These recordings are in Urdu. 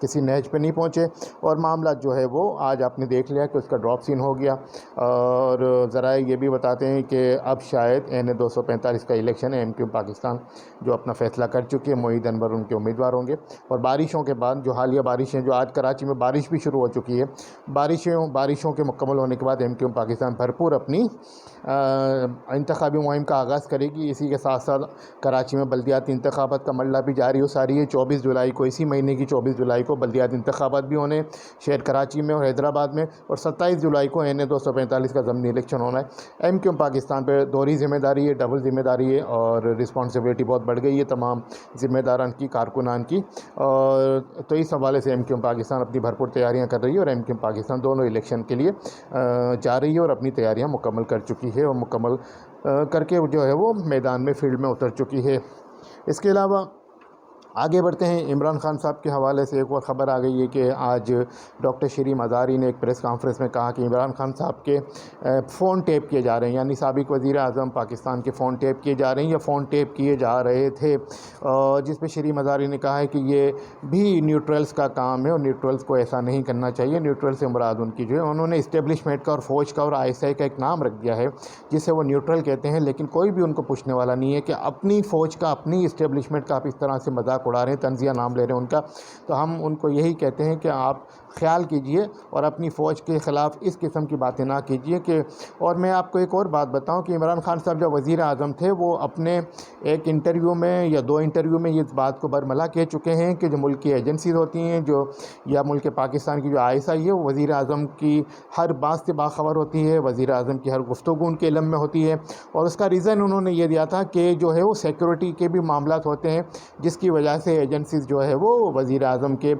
کسی نہج پہ نہیں پہنچے، اور معاملہ جو ہے وہ آج آپ نے دیکھ لیا کہ اس کا ڈراپ سین ہو گیا۔ اور ذرائع یہ بھی بتاتے ہیں کہ اب شاید این 245 کا الیکشن ہے، ایم پاکستان جو اپنا فیصلہ کر چکی ہے، معید انور ان کے امیدوار ہوں گے۔ اور بارشوں کے بعد جو حالیہ بارشیں، جو آج کراچی میں بارش بھی شروع ہو چکی ہے، بارشوں کے مکمل ہونے کے بعد ایم پاکستان بھرپور اپنی انتخابی مہم کا آغاز کرے گی۔ اسی کے ساتھ ساتھ کراچی میں بلدیاتی انتخابات کا مرحلہ بھی جاری و ساری ہے۔ 24 جولائی کو، اسی مہینے کی 24 جولائی کو بلدیاتی انتخابات بھی ہونے شہر کراچی میں اور حیدرآباد میں، اور 27 جولائی کو این 245 کا ضمنی الیکشن ہونا ہے۔ ایم پاکستان پہ دوہری ذمہ داری ہے، ڈبل ذمہ داری ہے، اور رسپانسبلٹی بہت بڑھ گئی ہے تمام ذمہ داران کی، کارکنان کی، اور تو اس حوالے سے ایم پاکستان اپنی بھرپور تیاریاں کر رہی ہے، اور ایم پاکستان دونوں الیکشن کے لیے جا رہی ہے اور اپنی تیاریاں مکمل کر چکی ہے، اور مکمل کر کے جو ہے وہ میدان میں فیلڈ میں اتر چکی ہے۔ اس کے علاوہ آگے بڑھتے ہیں، عمران خان صاحب کے حوالے سے ایک اور خبر آ گئی ہے کہ آج ڈاکٹر شیریں مزاری نے ایک پریس کانفرنس میں کہا کہ عمران خان صاحب کے فون ٹیپ کیے جا رہے ہیں، یعنی سابق وزیر اعظم پاکستان کے فون ٹیپ کیے جا رہے ہیں یا فون ٹیپ کیے جا رہے تھے، جس پہ شیریں مزاری نے کہا ہے کہ یہ بھی نیوٹرلز کا کام ہے، اور نیوٹرلز کو ایسا نہیں کرنا چاہیے۔ نیوٹرل سے مراد ان کی جو ہے، انہوں نے اسٹیبلشمنٹ کا اور فوج کا اور ISI کا ایک نام رکھ دیا ہے جسے وہ نیوٹرل کہتے ہیں، لیکن کوئی بھی ان کو پوچھنے والا نہیں ہے کہ اپنی فوج کا، اپنی اسٹیبلشمنٹ کا آپ اس طرح سے مذاق اڑا رہے ہیں، تنزیہ نام لے رہے ہیں ان کا۔ تو ہم ان کو یہی کہتے ہیں کہ آپ خیال کیجئے اور اپنی فوج کے خلاف اس قسم کی باتیں نہ کیجئے کہ۔ اور میں آپ کو ایک اور بات بتاؤں کہ عمران خان صاحب جب وزیر اعظم تھے، وہ اپنے ایک انٹرویو میں یا 2 انٹرویو میں اس بات کو برملا کہہ چکے ہیں کہ جو ملک کی ایجنسیز ہوتی ہیں، جو یا ملک پاکستان کی جو ISI ہے، وہ وزیر اعظم کی ہر بات سے باخبر ہوتی ہے، وزیر اعظم کی ہر گفتگو ان کے علم میں ہوتی ہے، اور اس کا ریزن انہوں نے یہ دیا تھا کہ جو ہے وہ سیکورٹی کے بھی معاملات ہوتے ہیں، جس کی وجہ سے ایجنسیز جو ہے وہ وزیر اعظم کے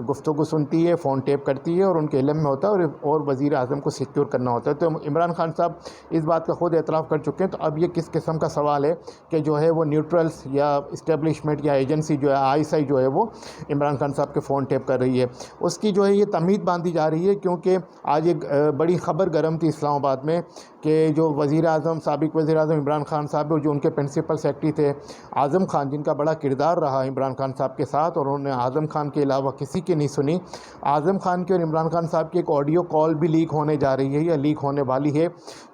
گفتگو سنتی ہے، فون ٹیپ کرتی ہے، اور ان کے علم میں ہوتا ہے، اور وزیر اعظم کو سیکیور کرنا ہوتا ہے۔ تو عمران خان صاحب اس بات کا خود اعتراف کر چکے ہیں۔ تو اب یہ کس قسم کا سوال ہے کہ جو ہے وہ نیوٹرلز یا اسٹیبلشمنٹ یا ایجنسی جو ہے ISI جو ہے وہ عمران خان صاحب کے فون ٹیپ کر رہی ہے، اس کی جو ہے یہ تمہید باندھی جا رہی ہے، کیونکہ آج ایک بڑی خبر گرم تھی اسلام آباد میں کہ جو وزیر اعظم، سابق وزیر اعظم عمران خان صاحب، جو ان کے پرنسپل سیکرٹری تھے اعظم خان، جن کا بڑا کردار رہا عمران خان صاحب کے ساتھ، اور انہوں نے اعظم خان کے علاوہ کسی کی نہیں سنی۔ اعظم خان کے اور عمران خان صاحب کی ایک آڈیو کال بھی لیک ہونے جا رہی ہے یا لیک ہونے والی ہے،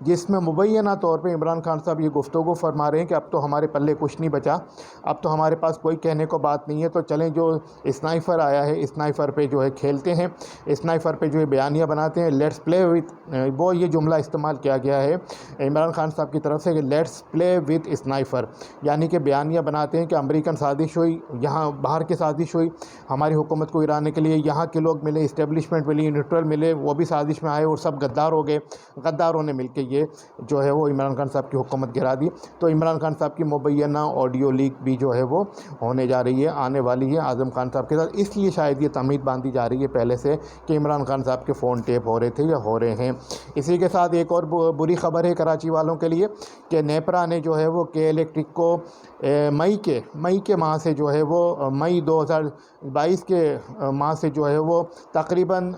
جس میں مبینہ طور پہ عمران خان صاحب یہ گفتگو فرما رہے ہیں کہ اب تو ہمارے پلے کچھ نہیں بچا، اب تو ہمارے پاس کوئی کہنے کو بات نہیں ہے، تو چلیں جو اسنائفر آیا ہے، اسنائفر پہ جو ہے کھیلتے ہیں، اسنائفر پہ جو ہے بیانیہ بناتے ہیں، لیٹس پلے وتھ، وہ یہ جملہ استعمال کیا گیا ہے عمران خان صاحب کی طرف سے کہ لیٹس پلے وتھ اسنائفر، یعنی کہ بیانیہ بناتے ہیں کہ امریکن سازش ہوئی، یہاں باہر کی سازش ہوئی ہماری حکومت کو گرانے کے لیے، یہاں کے لوگ ملے، اسٹیبلشمنٹ ملی، نیوٹرل ملے، وہ بھی سازش میں آئے اور سب غدار ہو گئے، غداروں نے مل کے یہ جو ہے وہ عمران خان صاحب کی حکومت گرا دی۔ تو عمران خان صاحب کی مبینہ آڈیو لیک بھی جو ہے وہ ہونے جا رہی ہے، آنے والی ہے اعظم خان صاحب کے ساتھ، اس لیے شاید یہ تمہید باندھی جا رہی ہے پہلے سے کہ عمران خان صاحب کے فون ٹیپ ہو رہے تھے یا ہو رہے ہیں۔ اسی کے ساتھ ایک اور بری خبر ہے کراچی والوں کے لیے کہ نیپرا نے جو ہے وہ کے الیکٹرک کو مئی کے ماہ سے جو ہے وہ مئی 2022 کے ماہ سے جو ہے وہ تقریباً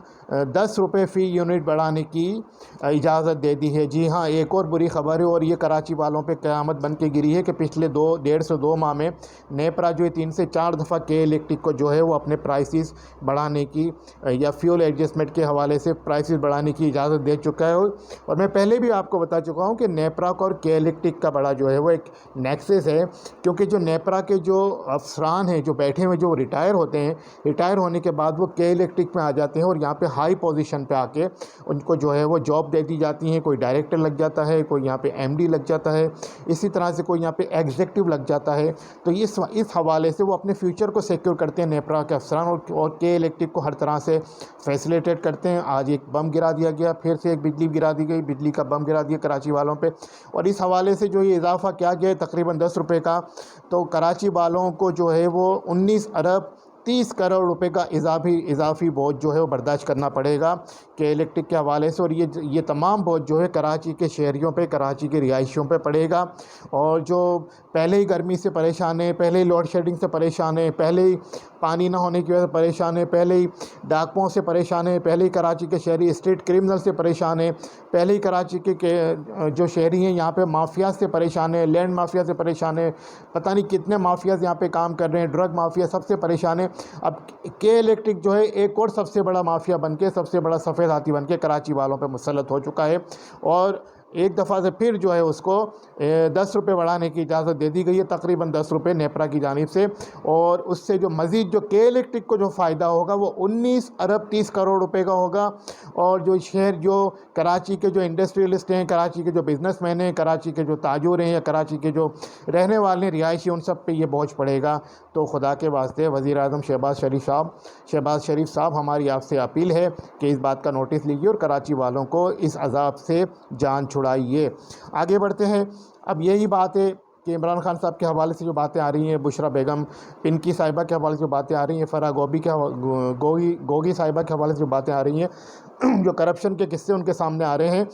10 روپے فی یونٹ بڑھانے کی اجازت دے دی ہے۔ جی ہاں، ایک اور بری خبر ہے، اور یہ کراچی والوں پہ قیامت بن کے گری ہے کہ پچھلے 1.5 سے 2 ماہ میں نیپرا جو ہے 3 سے 4 دفعہ کے الیکٹرک کو جو ہے وہ اپنے پرائسز بڑھانے کی یا فیول ایڈجسٹمنٹ کے حوالے سے پرائسز بڑھانے کی اجازت دے چکا ہے۔ اور میں پہلے بھی آپ کو بتا چکا ہوں کہ نیپرا کا اور کے الیکٹرک کا بڑا جو ہے وہ ایک نیکسس ہے، کیونکہ جو نیپرا کے جو افسران ہیں جو بیٹھے ہوئے جو ریٹائر ہوتے ہیں، ریٹائر ہونے کے بعد وہ کے الیکٹرک میں آ جاتے ہیں، اور یہاں پہ ہائی پوزیشن پہ آ کے ان کو جو ہے وہ جاب دے دی جاتی ہیں، کوئی ڈائریکٹر لگ جاتا ہے، کوئی یہاں پہ MD لگ جاتا ہے، اسی طرح سے کوئی یہاں پہ ایگزیکٹو لگ جاتا ہے۔ تو اس حوالے سے وہ اپنے فیوچر کو سیکیور کرتے ہیں نیپرا کے افسران، اور کے الیکٹرک کو ہر طرح سے فیسیلیٹیٹ کرتے ہیں۔ آج ایک بم گرا دیا گیا، پھر سے ایک بجلی گرا دی گئی، بجلی کا بم گرا دیا کراچی والوں پہ، اور اس حوالے سے جو یہ اضافہ کیا گیا ہے تقریباً 10 روپے کا، تو کراچی والوں کو جو ہے وہ 19 ارب 30 کروڑ روپے کا اضافی بوجھ جو ہے وہ برداشت کرنا پڑے گا کہ الیکٹرک کے حوالے سے، اور یہ تمام بوجھ جو ہے کراچی کے شہریوں پہ، کراچی کے رہائشیوں پہ پڑے گا، اور جو پہلے ہی گرمی سے پریشان ہیں، پہلے ہی لوڈ شیڈنگ سے پریشان ہیں، پہلے ہی پانی نہ ہونے کی وجہ سے پریشان ہیں، پہلے ہی ڈاکوؤں سے پریشان ہیں، پہلے ہی کراچی کے شہری اسٹریٹ کرمنل سے پریشان ہیں، پہلے ہی کراچی کے جو شہری ہیں یہاں پہ مافیا سے پریشان ہیں، لینڈ مافیا سے پریشان ہیں، پتہ نہیں کتنے مافیاز یہاں پہ کام کر رہے ہیں، ڈرگ مافیا سب سے پریشان ہیں۔ اب کے الیکٹرک جو ہے ایک اور سب سے بڑا مافیا بن کے، سب سے بڑا سفید ہاتھی بن کے کراچی والوں پہ مسلط ہو چکا ہے، اور ایک دفعہ سے پھر جو ہے اس کو 10 روپے بڑھانے کی اجازت دے دی گئی ہے، تقریباً 10 روپے نیپرا کی جانب سے، اور اس سے جو مزید جو کے الیکٹرک کو جو فائدہ ہوگا وہ 19 ارب 30 کروڑ روپے کا ہوگا، اور جو شہر جو کراچی کے جو انڈسٹریلسٹ ہیں، کراچی کے جو بزنس مین ہیں، کراچی کے جو تاجر ہیں، یا کراچی کے جو رہنے والے رہائشی، ان سب پہ یہ بوجھ پڑے گا۔ تو خدا کے واسطے وزیر اعظم شہباز شریف صاحب، ہماری آپ سے اپیل ہے کہ اس بات کا نوٹس لیجیے اور کراچی والوں کو اس عذاب سے جان چھڑائیے۔ آگے بڑھتے ہیں۔ اب یہی بات ہے کہ عمران خان صاحب کے حوالے سے جو باتیں آ رہی ہیں، بشرا بیگم پنکی صاحبہ کے حوالے سے جو باتیں آ رہی ہیں، فرح گوگی صاحبہ کے حوالے سے جو باتیں آ رہی ہیں، جو کرپشن کے قصے ان کے سامنے آ رہے ہیں،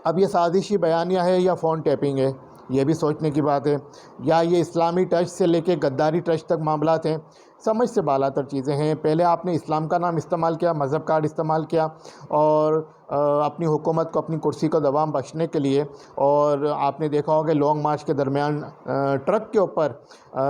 اب یہ سازشی بیانیہ ہے یا فون ٹیپنگ ہے، یہ بھی سوچنے کی بات ہے، یا یہ اسلامی ٹچ سے لے کے غداری ٹچ تک معاملات ہیں۔ سمجھ سے بالا تر چیزیں ہیں۔ پہلے آپ نے اسلام کا نام استعمال کیا، مذہب کارڈ استعمال کیا، اور اپنی حکومت کو، اپنی کرسی کو دوام بخشنے کے لیے، اور آپ نے دیکھا ہوگا کہ لانگ مارچ کے درمیان ٹرک کے اوپر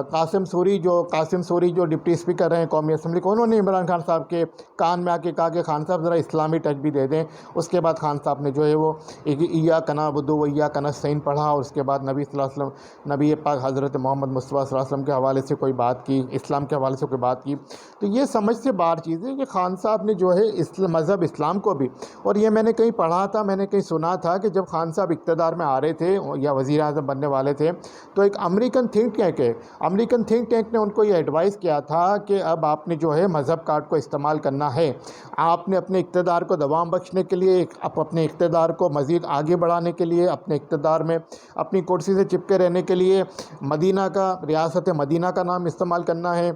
قاسم سوری جو ڈپٹی اسپیکر ہیں قومی اسمبلی کو، انہوں نے عمران خان صاحب کے کان میں آ کے کہا کہ خان صاحب ذرا اسلامی ٹچ بھی دے دیں۔ اس کے بعد خان صاحب نے جو ہے وہ ایاک نعبد و ایاک نستعین پڑھا، اور اس کے بعد نبی صلی اللہ علیہ وسلم، نبی پاک حضرت محمد مصطفیٰ صلی اللہ علیہ وسلم کے حوالے سے کوئی بات کی، اسلام کے حوالے سے کوئی بات کی۔ تو یہ سمجھ سے باہر چیز ہے کہ خان صاحب نے جو ہے مذہب اسلام کو بھی، اور یہ میں نے کہیں پڑھا تھا، میں نے کہیں سنا تھا کہ جب خان صاحب اقتدار میں آ رہے تھے یا وزیر اعظم بننے والے تھے، تو ایک امریکن تھنک ٹینک نے ان کو یہ ایڈوائز کیا تھا کہ اب آپ نے جو ہے مذہب کارڈ کو استعمال کرنا ہے، آپ نے اپنے اقتدار کو دوام بخشنے کے لیے، اپنے اقتدار کو مزید آگے بڑھانے کے لیے، اپنے اقتدار میں اپنی کرسی سے چپکے رہنے کے لیے ریاست مدینہ کا نام استعمال کرنا ہے،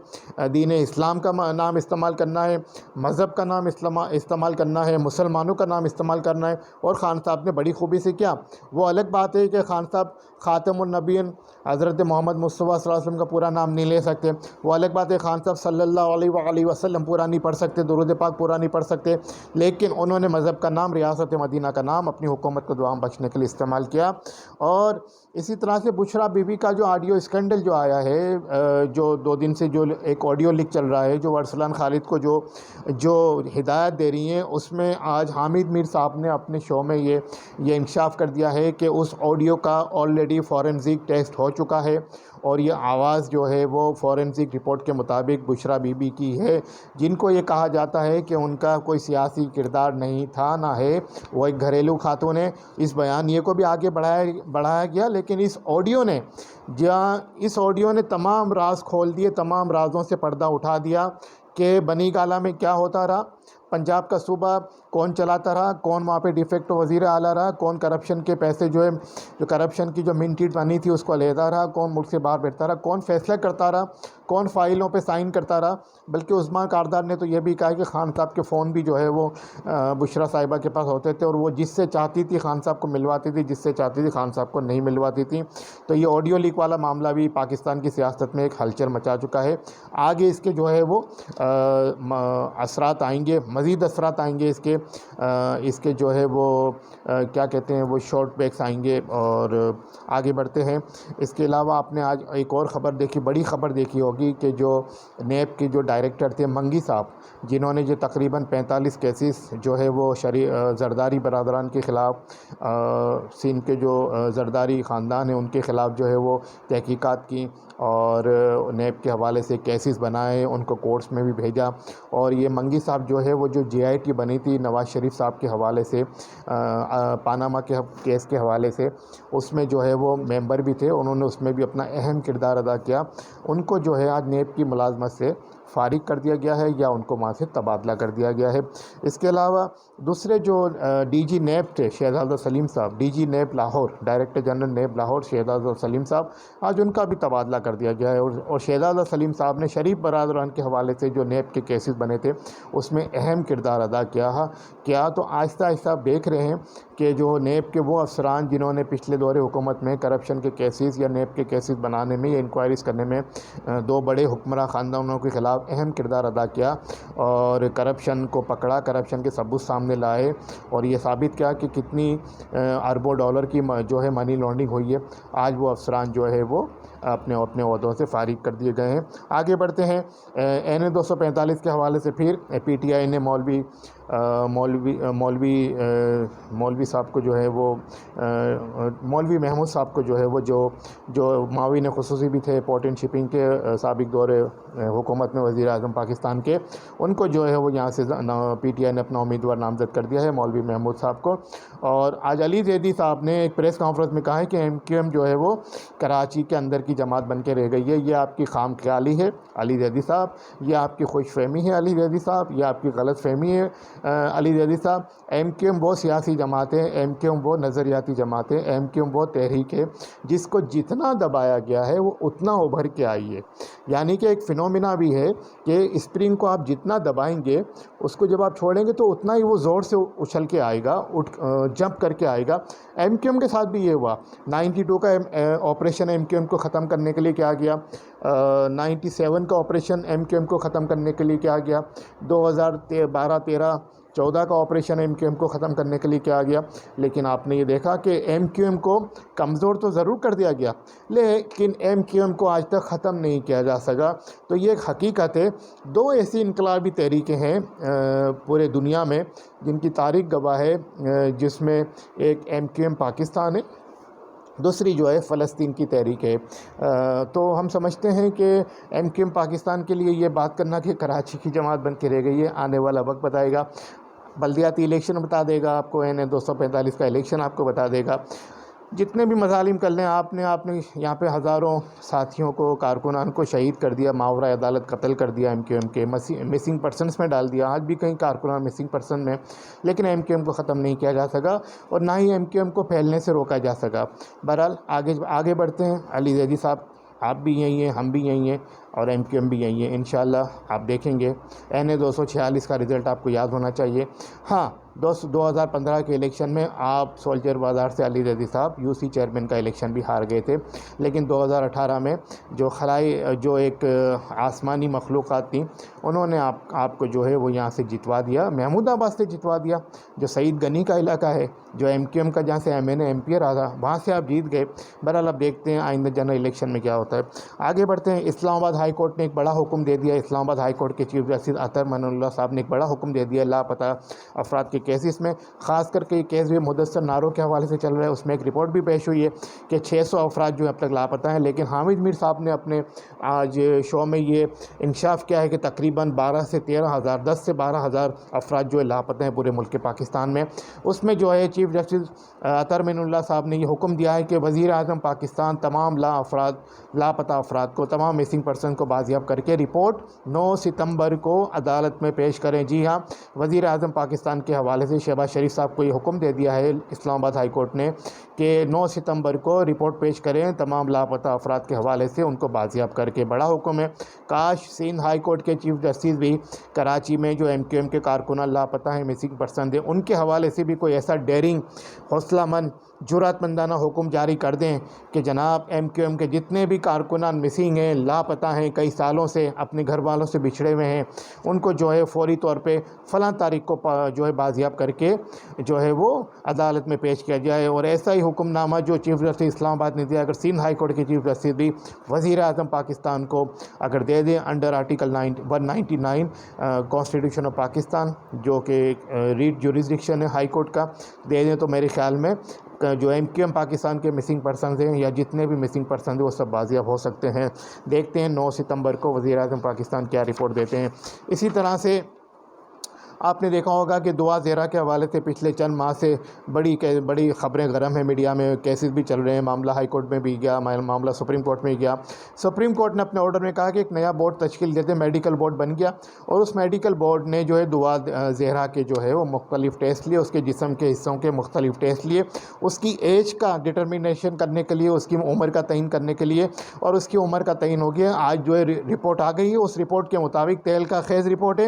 دین اسلام کا نام استعمال کرنا ہے، مذہب کا نام استعمال کرنا ہے، مسلمانوں کا نام استعمال کرنا ہے۔ اور خان صاحب نے بڑی خوبی سے کیا۔ وہ الگ بات ہے کہ خان صاحب خاتم النبیین حضرت محمد مصطفیٰ صلی اللہ علیہ وسلم کا پورا نام نہیں لے سکتے، وہ الگ بات ہے خان صاحب صلی اللہ علیہ وآلہ وسلم پورا نہیں پڑھ سکتے، درود پاک پورا نہیں پڑھ سکتے، لیکن انہوں نے مذہب کا نام، ریاست مدینہ کا نام اپنی حکومت کو دوام بخشنے کے لیے استعمال کیا۔ اور اسی طرح سے بشرا بی بی کا جو آڈیو اسکینڈل جو آیا ہے، جو 2 دن سے جو ایک آڈیو لیک چل رہا ہے، جو ارسلان خالد کو جو ہدایت دے رہی ہیں، اس میں آج حامد میر صاحب نے اپنے شو میں یہ انکشاف کر دیا ہے کہ اس آڈیو کا آلریڈی فورنزک ٹیسٹ ہو چکا ہے، اور یہ آواز جو ہے وہ فورنزک رپورٹ کے مطابق بشرا بی بی کی ہے، جن کو یہ کہا جاتا ہے کہ ان کا کوئی سیاسی کردار نہیں تھا، نہ ہے، وہ ایک گھریلو خاتون ہے۔ اس بیانیے کو بھی آگے بڑھایا گیا، لیکن اس آڈیو نے تمام راز کھول دیے، تمام رازوں سے پردہ اٹھا دیا کہ بنی گالہ میں کیا ہوتا رہا، پنجاب کا صوبہ کون چلاتا رہا، کون وہاں پہ ڈیفیکٹو وزیر اعلیٰ رہا، کون کرپشن کے پیسے جو کرپشن کی جو منٹیٹ بنی تھی اس کو لیتا رہا، کون ملک سے باہر بیٹھتا رہا، کون فیصلہ کرتا رہا، کون فائلوں پہ سائن کرتا رہا۔ بلکہ عثمان کاردار نے تو یہ بھی کہا کہ خان صاحب کے فون بھی جو ہے وہ بشرا صاحبہ کے پاس ہوتے تھے، اور وہ جس سے چاہتی تھی خان صاحب کو ملواتی تھی، جس سے چاہتی تھی خان صاحب کو نہیں ملواتی تھی۔ تو یہ آڈیو لیک والا معاملہ بھی پاکستان کی سیاست میں ایک ہلچل مچا چکا ہے۔ آگے اس کے جو ہے وہ اثرات آئیں گے، مزید اثرات آئیں گے اس کے جو ہے وہ کیا کہتے ہیں، وہ شارٹ بیکس آئیں گے۔ اور آگے بڑھتے ہیں۔ اس کے علاوہ آپ نے آج ایک اور خبر دیکھی، بڑی خبر دیکھی ہوگی، کہ جو نیب کے جو ڈائریکٹر تھے منگی صاحب، جنہوں نے جو تقریباً 45 کیسز جو ہے وہ زرداری برادران کے خلاف، سندھ کے جو زرداری خاندان ہیں ان کے خلاف جو ہے وہ تحقیقات کی، اور نیب کے حوالے سے کیسز بنائے، ان کو کورٹس میں بھی بھیجا۔ اور یہ منگی صاحب جو ہے وہ جو JIT بنی تھی نواز شریف صاحب کے حوالے سے، پاناما کے کیس کے حوالے سے، اس میں جو ہے وہ ممبر بھی تھے، انہوں نے اس میں بھی اپنا اہم کردار ادا کیا۔ ان کو جو ہے آج نیب کی ملازمت سے فارغ کر دیا گیا ہے، یا ان کو وہاں سے تبادلہ کر دیا گیا ہے۔ اس کے علاوہ دوسرے جو DG نیب تھے شہزاد سلیم صاحب، DG NAB Lahore, director general NAB Lahore Shahzad Saleem صاحب، آج ان کا بھی تبادلہ کر دیا گیا ہے۔ اور شہزاد سلیم صاحب نے شریف برادران کے حوالے سے جو نیب کے کیسز بنے تھے اس میں اہم کردار ادا کیا۔ تو آہستہ آہستہ آپ دیکھ رہے ہیں کہ جو نیب کے وہ افسران جنہوں نے پچھلے دور حکومت میں کرپشن کے کیسز یا نیب کے کیسز بنانے میں یا انکوائریز کرنے میں دو بڑے حکمراں خاندانوں کے خلاف اہم کردار ادا کیا اور کرپشن کو پکڑا، کرپشن کے ثبوت سامنے لائے اور یہ ثابت کیا کہ کتنی اربوں ڈالر کی جو ہے منی لانڈرنگ ہوئی ہے، آج وہ افسران جو ہے وہ اپنے عہدوں سے فارغ کر دیے گئے ہیں۔ آگے بڑھتے ہیں، این 245 کے حوالے سے پھر پی ٹی آئی نے مولوی صاحب کو جو ہے وہ مولوی محمود صاحب کو جو ہے وہ جو معاون خصوصی بھی تھے پورٹ اینڈ شپنگ کے سابق دور حکومت میں وزیر اعظم پاکستان کے، ان کو جو ہے وہ یہاں سے پی ٹی آئی نے اپنا امیدوار نامزد کر دیا ہے مولوی محمود صاحب کو۔ اور آج علی زیدی صاحب نے ایک پریس کانفرنس میں کہا ہے کہ ایم کیو ایم جو ہے وہ کراچی کے اندر کی جماعت بن کے رہ گئی ہے، یہ آپ کی خام خیالی ہے علی زیدی صاحب، یہ آپ کی خوش فہمی ہے علی زیدی صاحب، یہ آپ کی غلط فہمی ہے علی زیدی صاحب۔ ایم کیو ایم وہ سیاسی جماعت ہے، ایم کیو ایم وہ نظریاتی جماعت ہے، ایم کیو ایم وہ تحریک ہے جس کو جتنا دبایا گیا ہے وہ اتنا ابھر کے آئی ہے۔ یعنی کہ ایک فنومینا بھی ہے کہ اسپرنگ کو آپ جتنا دبائیں گے اس کو جب آپ چھوڑیں گے تو اتنا ہی وہ زور سے اچھل کے آئے گا، جمپ کر کے آئے گا۔ ایم کیو ایم کے ساتھ بھی یہ ہوا، 92 کا آپریشن ایم کیو ایم کو ختم کرنے کے لیے کیا گیا، 97 کا آپریشن ایم کیو ایم کو ختم کرنے کے لیے کیا گیا، 2012 13 14 کا آپریشن ایم کیو ایم کو ختم کرنے کے لیے کیا گیا، لیکن آپ نے یہ دیکھا کہ ایم کیو ایم کو کمزور تو ضرور کر دیا گیا لیکن ایم کیو ایم کو آج تک ختم نہیں کیا جا سکا۔ تو یہ ایک حقیقت ہے، دو ایسی انقلابی تحریکیں ہیں پورے دنیا میں جن کی تاریخ گواہ ہے، جس میں ایک ایم کیو ایم پاکستان ہے، دوسری جو ہے فلسطین کی تحریک ہے۔ تو ہم سمجھتے ہیں کہ ایم کیو ایم پاکستان کے لیے یہ بات کرنا کہ کراچی کی جماعت بن کے رہ گئی ہے، آنے والا وقت بتائے گا، بلدیاتی الیکشن بتا دے گا آپ کو، این 245 کا الیکشن آپ کو بتا دے گا۔ جتنے بھی مظالم کر لیں، آپ نے یہاں پہ ہزاروں ساتھیوں کو، کارکنان کو شہید کر دیا، ماورا عدالت قتل کر دیا، ایم کیو ایم کے مسنگ پرسنس میں ڈال دیا، آج بھی کئی کارکنان مسنگ پرسن میں، لیکن ایم کیو ایم کو ختم نہیں کیا جا سکا اور نہ ہی ایم کیو ایم کو پھیلنے سے روکا جا سکا۔ بہرحال آگے بڑھتے ہیں، علی زیدی صاحب آپ بھی یہی ہیں، ہم بھی یہی ہیں اور ایم کیو ایم بھی یہی ہیں، انشاءاللہ آپ دیکھیں گے این 246 کا رزلٹ آپ کو یاد ہونا چاہیے۔ ہاں، 2015 کے الیکشن میں آپ سولجر بازار سے علی زیدی صاحب یو سی چیئرمین کا الیکشن بھی ہار گئے تھے، لیکن 2018 میں جو ایک آسمانی مخلوقات تھیں انہوں نے آپ کو جو ہے وہ یہاں سے جتوا دیا، محمود آباد سے جتوا دیا، جو سعید گنی کا علاقہ ہے، جو ایم کیو ایم کا جہاں سے M N A M P R آ وہاں سے آپ جیت گئے۔ بہرحال اب دیکھتے ہیں آئندہ جنرل الیکشن میں کیا ہوتا ہے۔ آگے بڑھتے ہیں، اسلام آباد ہائی کورٹ نے ایک بڑا حکم دے دیا، اسلام آباد ہائی کورٹ کے چیف جسٹس اطہر من اللہ صاحب نے ایک بڑا حکم دے دیا لاپتہ افراد کے کیسز میں، خاص کر کے یہ کیس بھی مدثر ناروں کے حوالے سے چل رہا ہے، اس میں ایک رپورٹ بھی پیش ہوئی ہے کہ 600 افراد جو اب تک لاپتہ ہیں، لیکن حامد میر صاحب نے اپنے آج شو میں یہ انکشاف کیا ہے کہ تقریباً 12 سے 13 ہزار 10 سے 12 ہزار افراد جو ہے لاپتہ ہیں پورے ملک پاکستان میں۔ اس میں جو ہے چیف جسٹس اطہر من اللہ صاحب نے یہ حکم دیا ہے کہ وزیر اعظم پاکستان تمام لاپتہ افراد کو، تمام مسنگ پرسن کو بازیاب کر کے رپورٹ 9 ستمبر کو عدالت میں پیش کریں۔ جی ہاں، وزیر اعظم پاکستان کے حوالے سے شہباز شریف صاحب کو یہ حکم دے دیا ہے اسلام آباد ہائی کورٹ نے کہ 9 ستمبر کو رپورٹ پیش کریں تمام لاپتہ افراد کے حوالے سے، ان کو بازیاب کر کے۔ بڑا حکم ہے، کاش سندھ ہائی کورٹ کے چیف جسٹس بھی کراچی میں جو ایم کیو ایم کے کارکنان لاپتہ ہیں، مسنگ پرسن ہیں، ان کے حوالے سے بھی کوئی ایسا ڈیرنگ، حوصلہ مند، جرأت مندانہ حکم جاری کر دیں کہ جناب ایم کیو ایم کے جتنے بھی کارکنان مسنگ ہیں، لاپتہ ہیں، کئی سالوں سے اپنے گھر والوں سے بچھڑے ہوئے ہیں، ان کو جو ہے فوری طور پہ فلاں تاریخ کو جو ہے بازیاب کر کے جو ہے وہ عدالت میں پیش کیا جائے۔ اور ایسا ہی حکم نامہ جو چیف جسٹس اسلام آباد نے دیا، اگر سندھ ہائی کورٹ کے چیف جسٹس بھی وزیر اعظم پاکستان کو اگر دے دیں under article 199 constitution of Pakistan, جو کہ ریٹ جوریسڈکشن ہے ہائی کورٹ کا، دے دیں تو میرے خیال میں جو ایم کیو ایم پاکستان کے مسنگ پرسنز ہیں یا جتنے بھی مسنگ پرسنز ہیں وہ سب بازیاب ہو سکتے ہیں۔ دیکھتے ہیں 9 ستمبر کو وزیر اعظم پاکستان کیا رپورٹ دیتے ہیں۔ اسی طرح سے آپ نے دیکھا ہوگا کہ دعا زیرہ کے حوالے سے پچھلے چند ماہ سے بڑی خبریں گرم ہیں، میڈیا میں کیسز بھی چل رہے ہیں، معاملہ ہائی کورٹ میں بھی گیا، معاملہ سپریم کورٹ میں گیا۔ سپریم کورٹ نے اپنے آرڈر میں کہا کہ ایک نیا بورڈ تشکیل دیتے، میڈیکل بورڈ بن گیا، اور اس میڈیکل بورڈ نے جو ہے دعا زہرہ کے جو ہے وہ مختلف ٹیسٹ لیے، اس کے جسم کے حصوں کے مختلف ٹیسٹ لیے، اس کی ایج کا ڈٹرمنیشن کرنے کے لیے، اس کی عمر کا تعین کرنے کے لیے، اور اس کی عمر کا تعین ہو گیا۔ آج جو ہے رپورٹ آ گئی ہے، اس رپورٹ کے مطابق تیل کا خیز رپورٹ ہے،